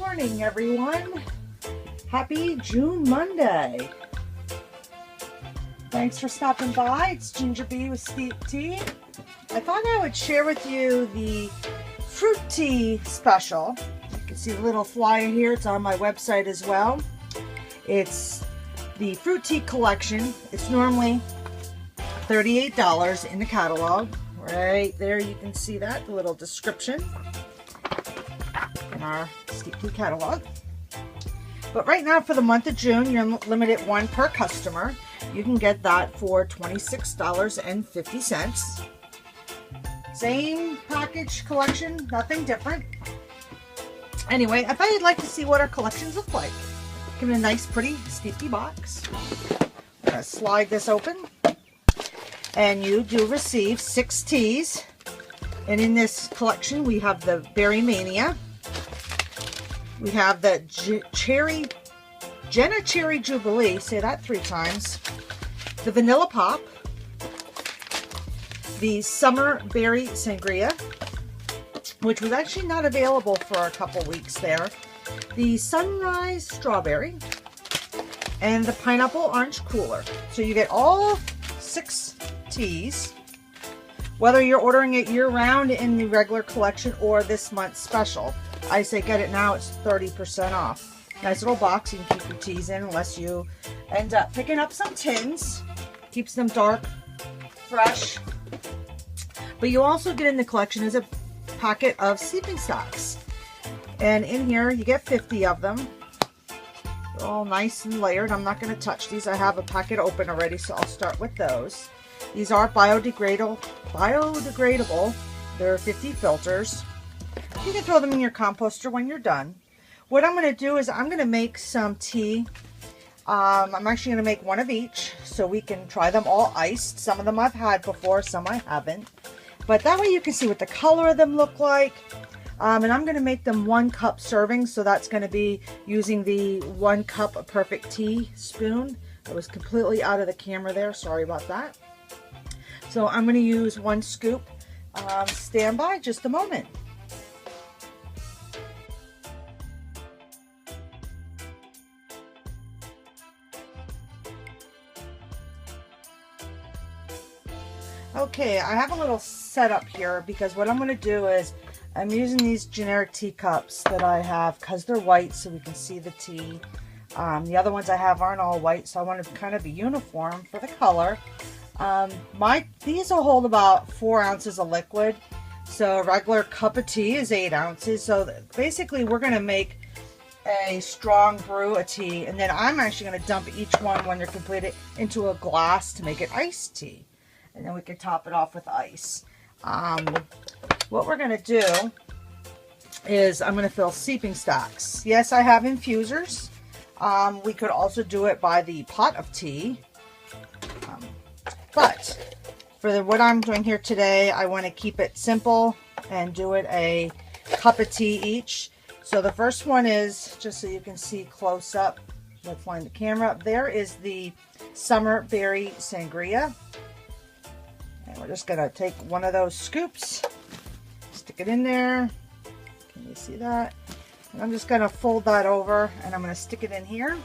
morning, everyone. Happy June Monday. Thanks for stopping by. It's Ginger Bee with Steep Tea. I thought I would share with you the fruit tea special. You can see the little flyer here. It's on my website as well. It's the fruit tea collection. It's normally $38 in the catalog. Right there you can see that, the little description in our Steep Tea catalog. But right now for the month of June, you're limited one per customer. You can get that for $26.50. Same package collection, nothing different. Anyway, I thought you'd like to see what our collections look like. Give it a nice, pretty Steep Tea box. I'm going to slide this open. And you do receive 6 teas. And in this collection, we have the Berry Mania. We have the Jenna Cherry Jubilee. Say that 3 times. The Vanilla Pop. The Summer Berry Sangria, which was actually not available for a couple weeks there. The Sunrise Strawberry. And the Pineapple Orange Cooler. So you get all 6 teas, whether you're ordering it year-round in the regular collection or this month's special. I say get it now, it's 30% off. Nice little box you can keep your teas in unless you end up picking up some tins. Keeps them dark, fresh. But you also get in the collection is a packet of sleeping stocks. And in here you get 50 of them. They're all nice and layered. I'm not going to touch these. I have a packet open already, so I'll start with those. These are biodegradable. They're 50 filters. You can throw them in your composter when you're done. What I'm going to do is I'm going to make some tea. I'm actually going to make one of each so we can try them all iced. Some of them I've had before, some I haven't. But that way you can see what the color of them look like. And I'm going to make them 1 cup servings. So that's going to be using the 1 cup of perfect tea spoon. I was completely out of the camera there. Sorry about that. So I'm going to use 1 scoop. Stand by just a moment. Okay, I have a little setup here because what I'm going to do is I'm using these generic teacups that I have because they're white so we can see the tea. The other ones I have aren't all white, so I want to kind of be uniform for the color. These will hold about 4 ounces of liquid. So a regular cup of tea is 8 ounces. So basically we're going to make a strong brew of tea. And then I'm actually going to dump each one when they're completed into a glass to make it iced tea. And then we can top it off with ice. What we're going to do is I'm going to fill steeping stocks. Yes, I have infusers. We could also do it by the pot of tea. But for what I'm doing here today, I want to keep it simple and do it a cup of tea each. So the first one is, just so you can see close up, let's line the camera up. There is the Summer Berry Sangria. And we're just going to take one of those scoops, stick it in there. Can you see that? And I'm just going to fold that over and I'm going to stick it in here.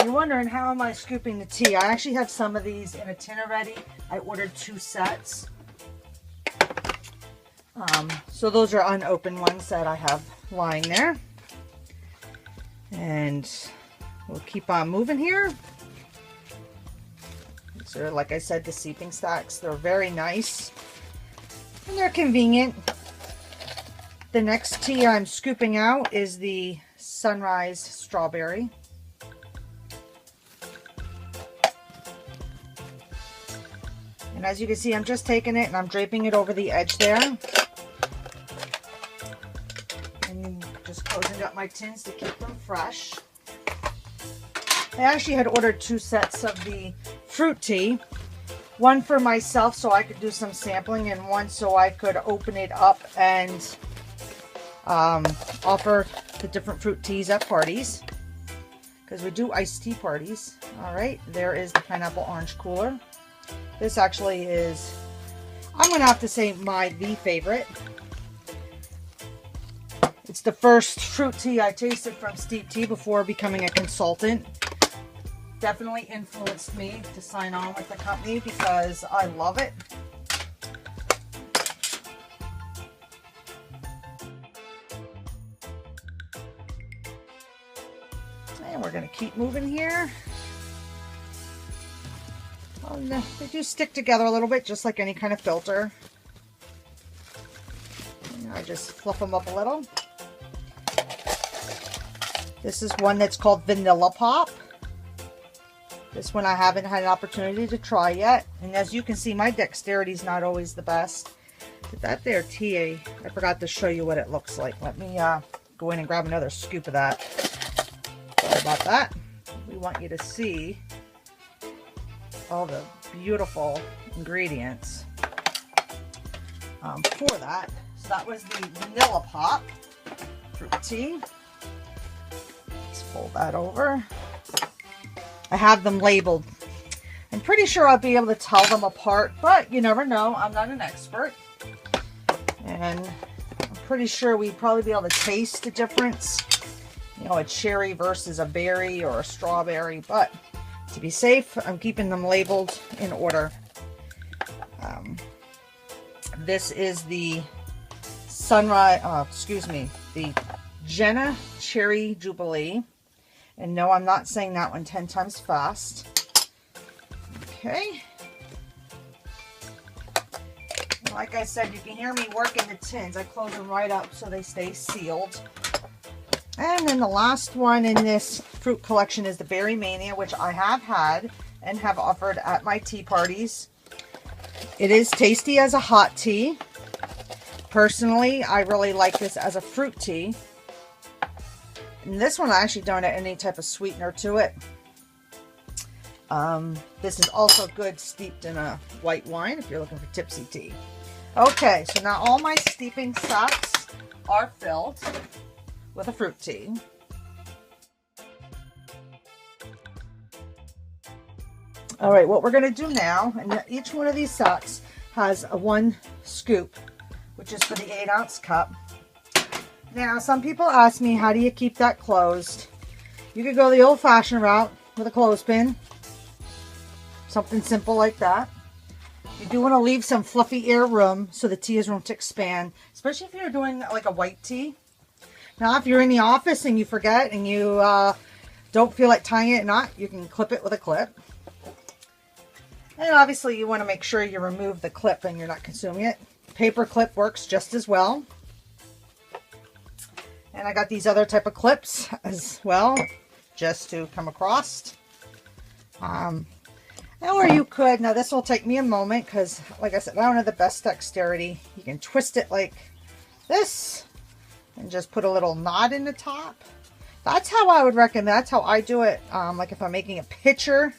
You're wondering, how am I scooping the tea? I actually have some of these in a tin already. I ordered 2 sets. So those are unopened ones that I have lying there. And we'll keep on moving here. These are, like I said, the steeping stocks. They're very nice. And they're convenient. The next tea I'm scooping out is the Sunrise Strawberry. And as you can see, I'm just taking it and I'm draping it over the edge there. And just closing up my tins to keep them fresh. I actually had ordered 2 sets of the fruit tea. One for myself so I could do some sampling, and one so I could open it up and offer the different fruit teas at parties. Because we do iced tea parties. Alright, there is the Pineapple Orange Cooler. This actually is, I'm going to have to say, the favorite. It's the first fruit tea I tasted from Steep Tea before becoming a consultant. Definitely influenced me to sign on with the company because I love it. And we're going to keep moving here. They do stick together a little bit, just like any kind of filter. And I just fluff them up a little. This is one that's called Vanilla Pop. This one I haven't had an opportunity to try yet. And as you can see, my dexterity is not always the best. But that there tea, I forgot to show you what it looks like. Let me go in and grab another scoop of that. Sorry about that. We want you to see all the beautiful ingredients for that. So that was the Vanilla Pop fruit tea. Let's fold that over. I have them labeled. I'm pretty sure I'll be able to tell them apart, but you never know. I'm not an expert. And I'm pretty sure we'd probably be able to taste the difference. You know, a cherry versus a berry or a strawberry, but to be safe, I'm keeping them labeled in order. This is the Sunrise, the Jenna Cherry Jubilee. And no, I'm not saying that one 10 times fast. Okay. Like I said, you can hear me working the tins. I close them right up so they stay sealed. And then the last one in this fruit collection is the Berry Mania, which I have had and have offered at my tea parties. It is tasty as a hot tea. Personally, I really like this as a fruit tea. And this one I actually don't add any type of sweetener to it. This is also good steeped in a white wine if you're looking for tipsy tea. Okay, so now all my steeping sacks are filled with a fruit tea. All right, what we're going to do now, and each one of these sacks has a 1 scoop, which is for the 8-ounce cup. Now, some people ask me, how do you keep that closed? You could go the old-fashioned route with a clothespin. Something simple like that. You do want to leave some fluffy air room so the tea has room to expand, especially if you're doing like a white tea. Now, if you're in the office and you forget and you don't feel like tying it in a knot, you can clip it with a clip. And obviously, you want to make sure you remove the clip and you're not consuming it. Paper clip works just as well. And I got these other type of clips as well, just to come across. Or you could, now this will take me a moment because, like I said, I don't have the best dexterity. You can twist it like this and just put a little knot in the top. That's how I would recommend, that's how I do it. Like if I'm making a pitcher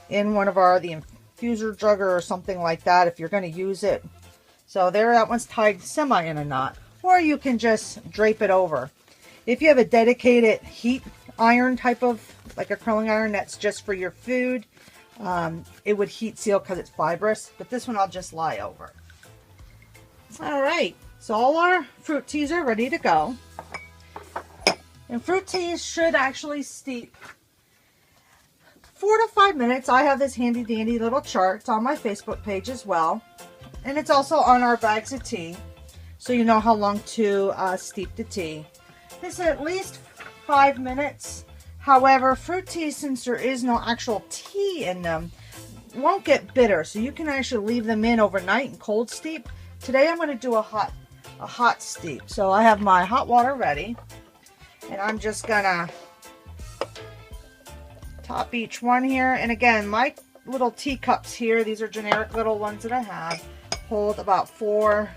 in one of the infuser jugger or something like that, if you're going to use it. So there, that one's tied semi in a knot. Or you can just drape it over. If you have a dedicated heat iron type of, like a curling iron that's just for your food, it would heat seal because it's fibrous. But this one I'll just lie over. All right, so all our fruit teas are ready to go. And fruit teas should actually steep 4 to 5 minutes. I have this handy dandy little chart. It's on my Facebook page as well. And it's also on our bags of tea, so you know how long to steep the tea. This is at least 5 minutes. However, fruit teas, since there is no actual tea in them, won't get bitter. So you can actually leave them in overnight and cold steep. Today I'm going to do a hot steep. So I have my hot water ready. And I'm just going to top each one here. And again, my little teacups here, these are generic little ones that I have, hold about 5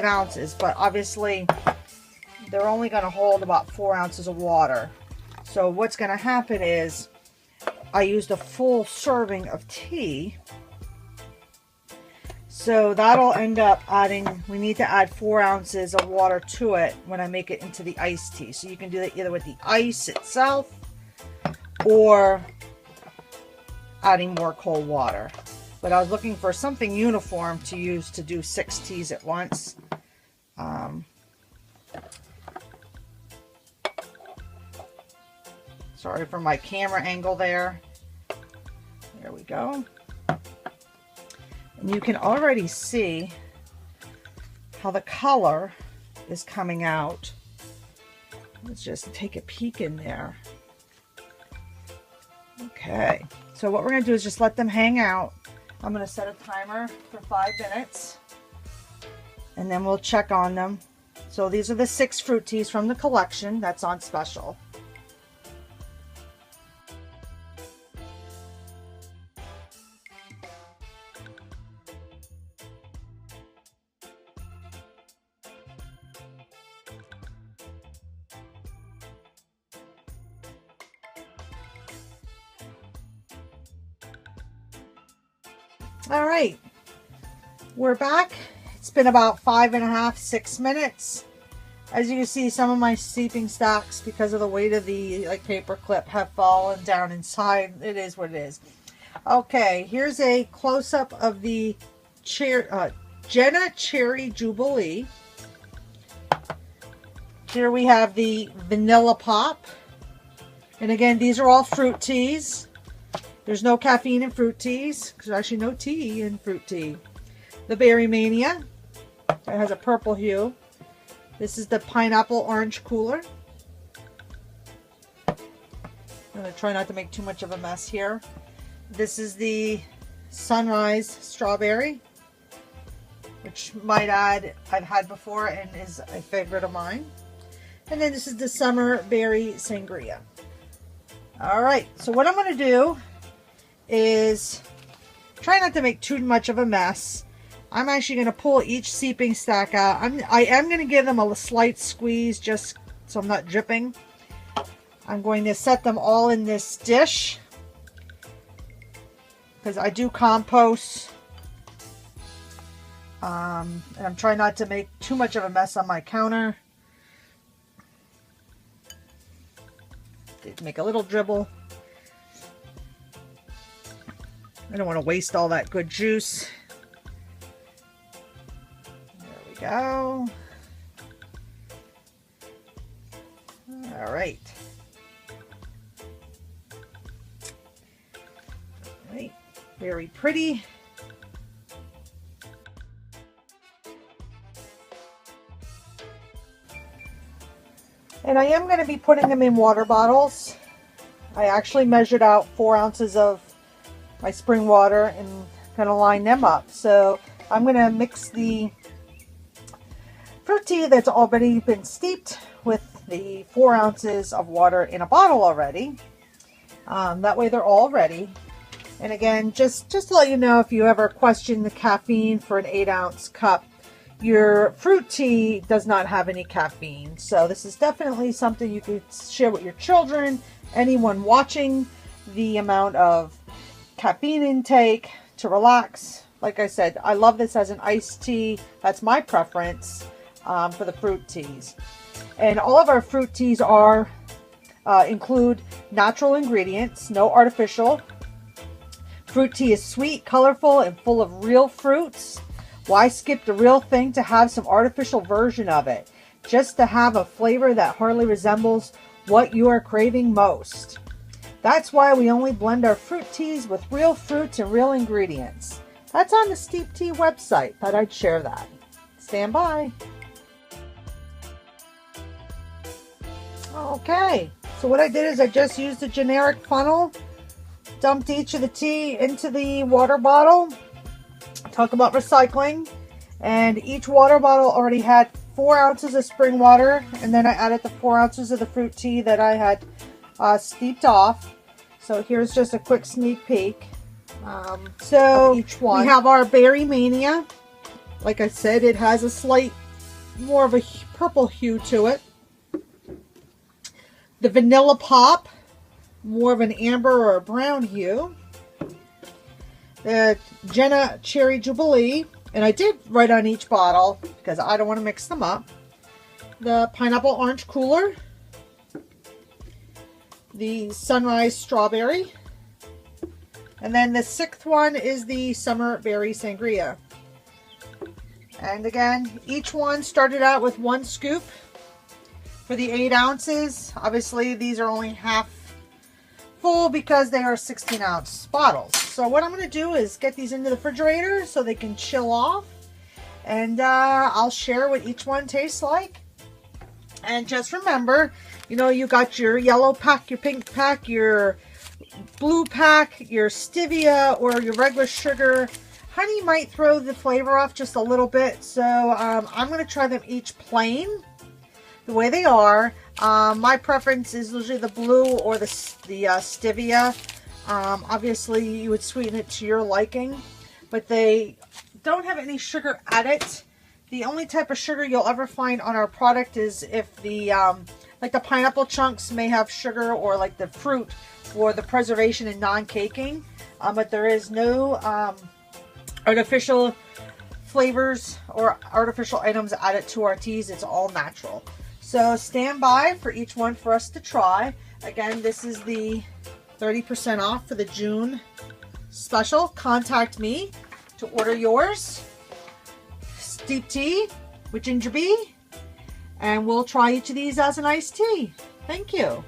ounces, but obviously they're only going to hold about 4 ounces of water. So what's going to happen is I used a full serving of tea, so that'll end up adding, we need to add 4 ounces of water to it when I make it into the iced tea. So you can do that either with the ice itself or adding more cold water. But I was looking for something uniform to use to do 6 teas at once. Sorry for my camera angle there. There we go. And you can already see how the color is coming out. Let's just take a peek in there. Okay, so what we're going to do is just let them hang out. I'm going to set a timer for 5 minutes, and then we'll check on them. So these are the 6 fruit teas from the collection that's on special. All right, we're back. It's been about 5.5, 6 minutes. As you can see, some of my steeping stacks, because of the weight of the paper clip, have fallen down inside. It is what it is. Okay, here's a close-up of the Jenna Cherry Jubilee. Here we have the Vanilla Pop. And again, these are all fruit teas. There's no caffeine in fruit teas. There's actually no tea in fruit tea. The Berry Mania. It has a purple hue. This is the pineapple orange cooler. I'm going to try not to make too much of a mess here. This is the sunrise strawberry, which might add I've had before and is a favorite of mine. And then this is the summer berry sangria. All right, so what I'm going to do is try not to make too much of a mess. I'm actually going to pull each seeping stack out. I am going to give them a slight squeeze just so I'm not dripping. I'm going to set them all in this dish because I do compost. And I'm trying not to make too much of a mess on my counter. Make a little dribble. I don't want to waste all that good juice. There we go. All right. All right. Very pretty. And I am going to be putting them in water bottles. I actually measured out 4 ounces of my spring water and going to line them up. So I'm going to mix the fruit tea that's already been steeped with the 4 ounces of water in a bottle already. That way they're all ready. And again, just to let you know, if you ever question the caffeine for an 8-ounce cup, your fruit tea does not have any caffeine. So this is definitely something you could share with your children, anyone watching. The amount of caffeine intake to relax. Like I said, I love this as an iced tea. That's my preference for the fruit teas. And all of our fruit teas are include natural ingredients, no artificial. Fruit tea is sweet, colorful, and full of real fruits. Why skip the real thing to have some artificial version of it? Just to have a flavor that hardly resembles what you are craving most. That's why we only blend our fruit teas with real fruits and real ingredients. That's on the Steep Tea website. Thought I'd share that. Stand by. Okay, so what I did is I just used a generic funnel, dumped each of the tea into the water bottle. Talk about recycling. And each water bottle already had 4 ounces of spring water, and then I added the 4 ounces of the fruit tea that I had steeped off. So here's just a quick sneak peek. So each one. We have our Berry Mania. Like I said, it has a slight more of a purple hue to it. The Vanilla Pop, more of an amber or a brown hue. The Jenna Cherry Jubilee, and I did write on each bottle because I don't want to mix them up. The Pineapple Orange Cooler. The Sunrise Strawberry. And then the 6th one is the Summer Berry Sangria. And again, each one started out with 1 scoop for the 8 ounces. Obviously, these are only half full because they are 16-ounce bottles. So what I'm going to do is get these into the refrigerator so they can chill off. And I'll share what each one tastes like. And just remember, you know, you got your yellow pack, your pink pack, your blue pack, your stevia, or your regular sugar. Honey might throw the flavor off just a little bit. So I'm going to try them each plain, the way they are. My preference is usually the blue or the stevia. Obviously, you would sweeten it to your liking, but they don't have any sugar added. The only type of sugar you'll ever find on our product is if the, like the pineapple chunks may have sugar, or like the fruit for the preservation and non-caking. But there is no artificial flavors or artificial items added to our teas. It's all natural. So stand by for each one for us to try. Again, this is the 30% off for the June special. Contact me to order yours. Steep tea with ginger bee, and we'll try each of these as an iced tea. Thank you.